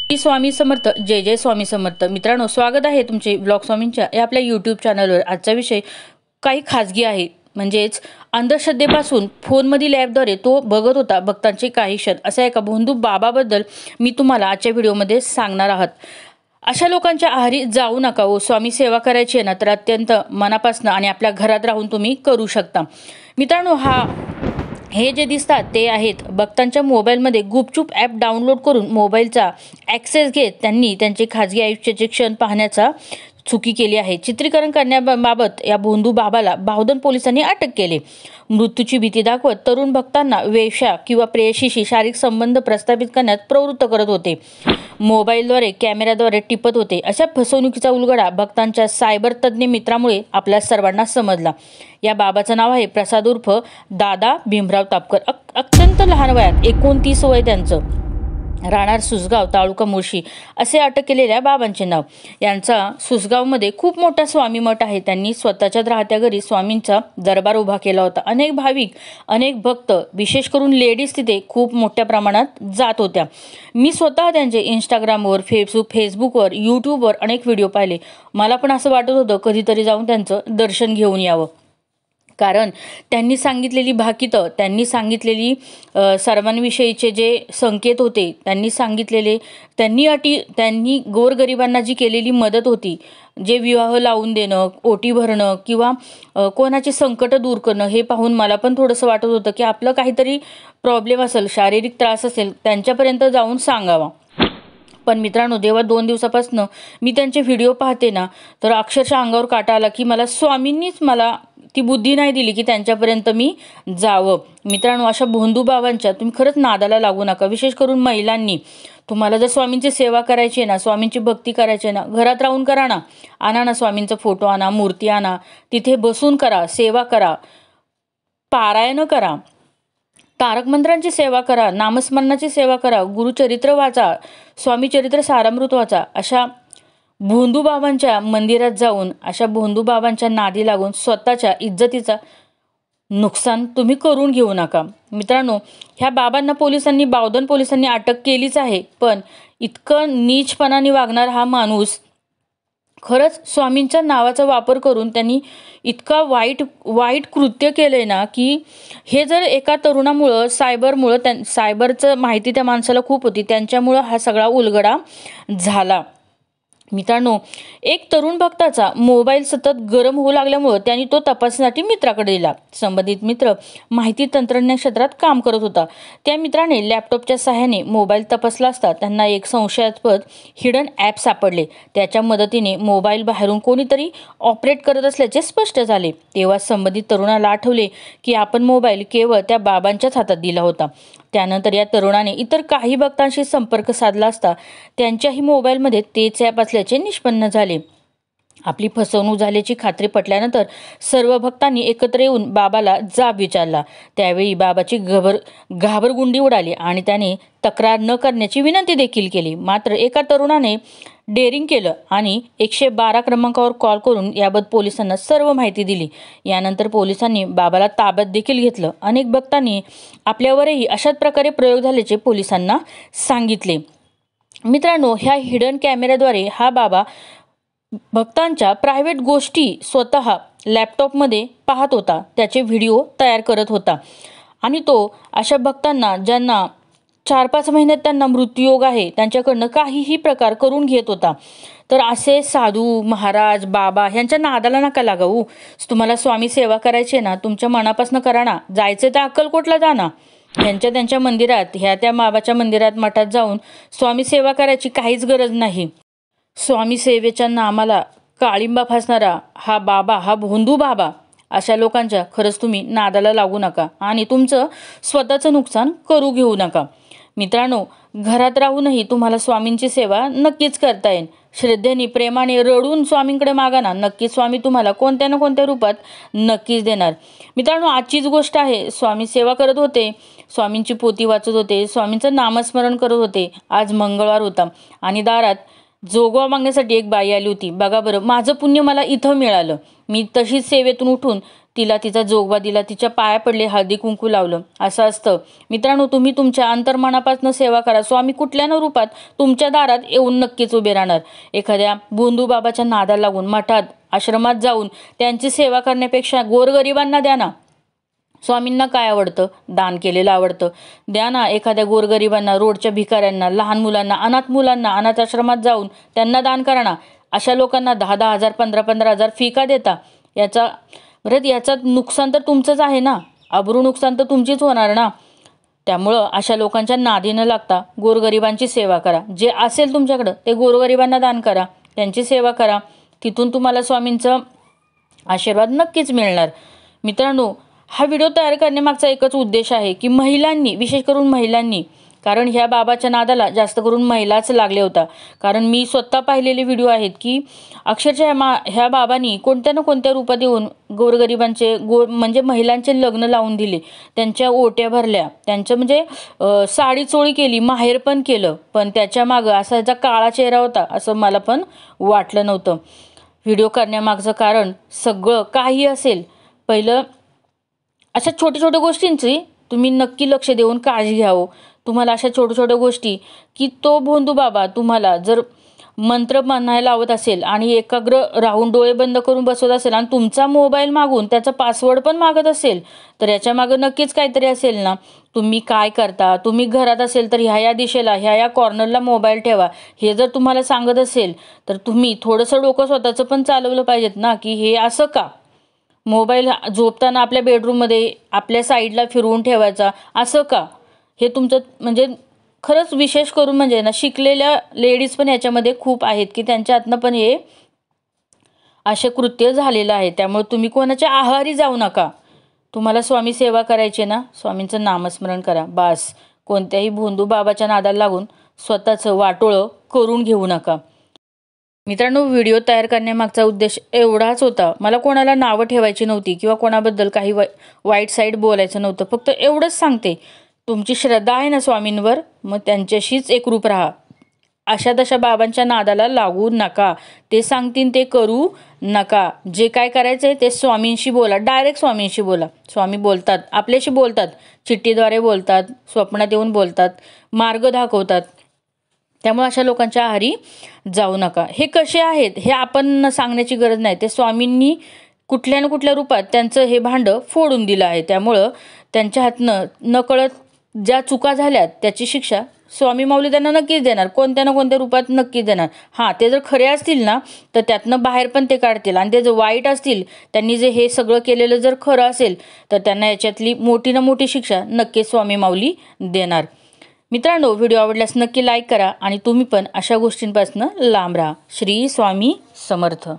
श्री स्वामी समर्थ. जय जय स्वामी समर्थ. मित्रांनो, स्वागत आहे तुमचे ब्लॉग स्वामींच्या या आपल्या यूट्यूब चॅनलवर. आजचा विषय काही खाजगी आहे, म्हणजेच अंधश्रद्धेपासून फोनमधील ॲपद्वारे तो बघत होता भक्तांचे काही क्षण, असा एका भोंदू बाबाबद्दल मी तुम्हाला आजच्या व्हिडिओमध्ये सांगणार आहात. अशा लोकांच्या आहारी जाऊ नका हो. स्वामी सेवा करायची आहे ना, तर अत्यंत मनापासून आणि आपल्या घरात राहून तुम्ही करू शकता. मित्रांनो, हे जे दिसतात ते आहेत भक्तांच्या मोबाईलमध्ये गुपचूप ॲप डाउनलोड करून मोबाईलचा ॲक्सेस घेत त्यांनी त्यांचे खाजगी आयुष्याचे क्षण पाहण्याचा चुकी केली आहे. चित्रीकरण करण्याबाबत या भोंदू बाबाला बावधन पोलिसांनी अटक केली. मृत्यूची भीती दाखवत तरुण भक्तांना वेश्या किंवा प्रेयशीशी शारीरिक संबंध प्रस्थापित करण्यात प्रवृत्त करत होते. मोबाईलद्वारे कॅमेऱ्याद्वारे टिपत होते. अशा फसवणुकीचा उलगडा भक्तांच्या सायबर तज्ज्ञ मित्रामुळे आपल्या सर्वांना समजला. या बाबाचं नाव आहे प्रसाद उर्फ दादा भीमराव तापकर. अत्यंत लहान वयात 29 वय त्यांचं. राहणार सुसगाव, तालुका मुळशी असे अटक केलेल्या बाबांचे नाव. यांचा सुसगावमध्ये खूप मोठा स्वामी मठ आहे. त्यांनी स्वतःच्या राहत्या घरी स्वामींचा दरबार उभा केला होता. अनेक भाविक, अनेक भक्त, विशेष करून लेडीज तिथे खूप मोठ्या प्रमाणात जात होत्या. मी स्वतः त्यांचे इंस्टाग्रामवर, फेसबुकवर, यूट्यूबवर अनेक व्हिडिओ पाहिले. मला पण असं वाटत होतं कधीतरी जाऊन त्यांचं दर्शन घेऊन यावं. कारण त्यांनी सांगितलेली भाकितं, त्यांनी सांगितलेली सर्वांविषयीचे जे संकेत होते, त्यांनी गोरगरिबांना जी केलेली मदत होती, जे विवाह लावून देणं, ओटी भरणं किंवा कोणाचे संकट दूर करणं, हे पाहून मला पण थोडंसं वाटत होतं की आपलं काहीतरी प्रॉब्लेम असेल, शारीरिक त्रास असेल, त्यांच्यापर्यंत जाऊन सांगावा. पण मित्रांनो, जेव्हा 2 दिवसापासून मी त्यांचे व्हिडिओ पाहते ना, तर अक्षरशः अंगावर काटा आला की मला स्वामींनीच ती बुद्धी नाही दिली की त्यांच्यापर्यंत मी जावं. मित्रांनो, अशा भोंदू बाबांच्या तुम्ही खरंच नादाला लागू नका. विशेष करून महिलांनी, तुम्हाला जर स्वामींची सेवा करायची आहे ना, स्वामींची भक्ती करायची आहे ना, घरात राहून करा ना. आणा ना स्वामींचा फोटो, आणा, मूर्ती आणा, तिथे बसून करा, सेवा करा, पारायण करा, तारक मंत्रांची सेवा करा, नामस्मरणाची सेवा करा, गुरुचरित्र वाचा, स्वामी चरित्र सारामृत वाचा. अशा भोंदू बाबांच्या मंदिरात जाऊन, अशा भोंदू बाबांच्या नादी लागून स्वतःच्या इज्जतीचा नुकसान तुम्ही करून घेऊ नका. मित्रांनो, ह्या बाबांना बावधन पोलिसांनी अटक केलीच आहे. पण इतकं नीचपणाने वागणारा हा माणूस, खरंच स्वामींच्या नावाचा वापर करून त्यांनी इतका वाईट कृत्य केलंय ना, की हे जर एका तरुणामुळं, सायबरचं माहिती त्या माणसाला खूप होती, त्यांच्यामुळं हा सगळा उलगडा झाला. मित्रांनो, एक तरुण भक्ताचा मोबाईल सतत गरम होऊ लागल्यामुळं त्यांनी तो तपासण्यासाठी मित्राकडे दिला. संबंधित मित्र माहिती तंत्रज्ञान क्षेत्रात काम करत होता. त्या मित्राने लॅपटॉपच्या सहाय्याने मोबाईल तपासला असता त्यांना एक संशयास्पद हिडन ॲप सापडले. त्याच्या मदतीने मोबाईल बाहेरून कोणीतरी ऑपरेट करत असल्याचे स्पष्ट झाले. तेव्हा संबंधित तरुणाला आठवले की आपण मोबाईल केवळ त्या बाबांच्याच हातात दिला होता. त्यानंतर या तरुणाने इतर काही भक्तांशी संपर्क साधला असता त्यांच्याही मोबाईलमध्ये तेच ॲप असल्याचे निष्पन्न झाले. आपली फसवणूक झाल्याची खात्री पटल्यानंतर सर्व भक्तांनी एकत्र येऊन बाबाला जाब विचारला. त्यावेळी बाबाची घाबरगुंडी उडाली आणि त्याने तक्रार न करण्याची विनंती देखील केली. मात्र एका तरुणाने डेअरिंग केलं आणि 112 क्रमांकावर कॉल करून याबाबत पोलिसांना सर्व माहिती दिली. यानंतर पोलिसांनी बाबाला ताब्यात देखील घेतलं. अनेक भक्तांनी आपल्यावरही अशाच प्रकारे प्रयोग झाल्याचे पोलिसांना सांगितले. मित्रांनो, ह्या हिडन कॅमेऱ्याद्वारे हा बाबा भक्तांच्या प्रायव्हेट गोष्टी स्वतः लॅपटॉपमध्ये पाहत होता, त्याचे व्हिडिओ तयार करत होता आणि तो अशा भक्तांना, ज्यांना 4-5 महिन्यात त्यांना मृत्यूयोग आहे, त्यांच्याकडनं काहीही प्रकार करून घेत होता. तर असे साधू, महाराज, बाबा ह्यांच्या नादाला नका लागावू. तुम्हाला स्वामी सेवा करायची ना, तुमच्या मनापासून करा ना. जायचं तर अक्कलकोटला जा ना. त्यांच्या मंदिरात, त्या बाबाच्या मंदिरात, मठात जाऊन स्वामी सेवा करायची काहीच गरज नाही. स्वामी सेवेच्या नामाला काळिंबा फासणारा हा बाबा, हा भोंदू बाबा, अशा लोकांच्या खरंच तुम्ही नादाला लागू नका आणि तुमचं स्वतःचं नुकसान करू घेऊ नका. मित्रांनो, घरात राहूनही तुम्हाला स्वामींची सेवा नक्कीच करता येईल. श्रद्धेने, प्रेमाने, रडून स्वामींकडे मागा ना, नक्कीच स्वामी तुम्हाला कोणत्या ना कोणत्या रूपात नक्कीच देणार. मित्रांनो, आजचीच गोष्ट आहे. स्वामी सेवा करत होते, स्वामींची पोथी वाचत होते, स्वामींचं नामस्मरण करत होते. आज मंगळवार होता आणि दारात जोगवा मागण्यासाठी एक बाई आली होती. बघा बरं, माझं पुण्य मला इथं मिळालं. मी तशीच सेवेतून उठून तिला तिचा जोगवा दिला, तिच्या पाया पडले, हळदी कुंकू लावलं, असं असतं. मित्रांनो, तुम्ही तुमच्या अंतर्मनापासून सेवा करा. स्वामी कुठल्या न रूपात तुमच्या दारात येऊन नक्कीच उभे राहणार. एखाद्या भोंदू बाबाच्या नादाला लागून मठात आश्रमात जाऊन त्यांची सेवा करण्यापेक्षा गोरगरिबांना द्या ना. स्वामींना काय आवडतं? दान केलेलं आवडतं. द्या ना एखाद्या गोरगरिबांना, रोडच्या भिकाऱ्यांना, लहान मुलांना, अनाथ मुलांना अनाथ आश्रमात जाऊन त्यांना दान करा ना. अशा लोकांना 10-10 हजार, 15-15 हजार फी का देता? याचा नुकसान तर तुमचंच आहे ना. अब्रू नुकसान तर तुमचीच होणार ना. त्यामुळं अशा लोकांच्या नादी न लागता गोरगरिबांची सेवा करा. जे असेल तुमच्याकडं ते गोरगरिबांना दान करा, त्यांची सेवा करा. तिथून तुम्हाला स्वामींचं आशीर्वाद नक्कीच मिळणार. मित्रांनो, हा व्हिडिओ तयार करण्यामागचा एकच उद्देश आहे की महिलांनी, विशेष करून महिलांनी, कारण ह्या बाबाच्या नादाला जास्त करून महिलाच लागल्या होत्या. कारण मी स्वतः पाहिलेले व्हिडिओ आहेत की अक्षरशः ह्या बाबांनी कोणत्या ना कोणत्या रूपात येऊन गोरगरिबांचे म्हणजे महिलांचे लग्न लावून दिले, त्यांच्या ओट्या भरल्या, त्यांचं म्हणजे साडी चोळी केली, माहेर पण केलं. पण त्याच्या मागं असा याचा काळा चेहरा होता असं मला पण वाटलं नव्हतं. व्हिडिओ करण्यामागचं कारण सगळं काही असेल, पहिलं अशा छोट्या छोट्या गोष्टींची तुम्ही नक्की लक्ष देऊन काळजी घ्यावं. तुम्हाला अशा छोट्या छोट्या गोष्टी की तो भोंदू बाबा तुम्हाला जर मंत्र म्हणायला लावत असेल आणि एकाग्र राहून डोळे बंद करून बसवत असेल आणि तुमचा मोबाईल मागून त्याचा पासवर्ड पण मागत असेल, तर याच्या मागं नक्कीच काहीतरी असेल ना. तुम्ही काय करता? तुम्ही घरात असेल तर ह्या दिशेला, ह्या कॉर्नरला मोबाईल ठेवा, हे जर तुम्हाला सांगत असेल तर तुम्ही थोडंसं डोकं स्वतःचं पण चालवलं पाहिजेत ना, की हे असं का? मोबाईल झोपताना आपल्या बेडरूममध्ये आपल्या साईडला फिरवून ठेवायचा असं का? हे तुमचं म्हणजे खरंच विशेष करून म्हणजे ना शिकलेल्या लेडीज पण याच्यामध्ये खूप आहेत की त्यांच्या हातनं पण हे असे कृत्य झालेलं आहे. त्यामुळे तुम्ही कोणाच्या आहारी जाऊ नका. तुम्हाला स्वामी सेवा करायची ना, स्वामींचं नामस्मरण करा बास. कोणत्याही भोंदू बाबाच्या नादाला लागून स्वतःचं वाटोळं करून घेऊ नका. मित्रांनो, व्हिडिओ तयार करण्यामागचा उद्देश एवढाच होता. मला कोणाला नावं ठेवायची नव्हती किंवा कोणाबद्दल काही वाईट साईड बोलायचं नव्हतं. फक्त एवढंच सांगते, तुमची श्रद्धा आहे ना स्वामींवर, मग त्यांच्याशीच एकरूप राहा. अशा तशा बाबांच्या नादाला लागू नका. ते सांगतील ते करू नका. जे काय करायचं आहे ते स्वामींशी बोला, डायरेक्ट स्वामींशी बोला. स्वामी बोलतात, आपल्याशी बोलतात, चिठ्ठीद्वारे बोलतात, स्वप्नात येऊन बोलतात, मार्ग दाखवतात. त्यामुळे अशा लोकांच्या आहारी जाऊ नका. हे कसे आहेत हे आपण सांगण्याची गरज नाही. ते स्वामींनी कुठल्या ना कुठल्या रूपात त्यांचं हे भांडं फोडून दिलं आहे. त्यामुळं त्यांच्या हातनं नकळत ज्या चुका झाल्यात त्याची शिक्षा स्वामी माऊली त्यांना नक्कीच देणार, कोणत्या ना कोणत्या रूपात नक्कीच देणार. हां, ते जर खरे असतील ना तर त्यातनं बाहेर पण ते काढतील. आणि ते जर वाईट असतील, त्यांनी जे हे सगळं केलेलं जर खरं असेल तर त्यांना याच्यातली मोठी ना मोठी शिक्षा नक्कीच स्वामी माऊली देणार. मित्रांनो, व्हिडिओ आवडल्यास नक्की लाईक करा आणि तुम्ही पण अशा गोष्टींपासून लांब राहा. श्री स्वामी समर्थ.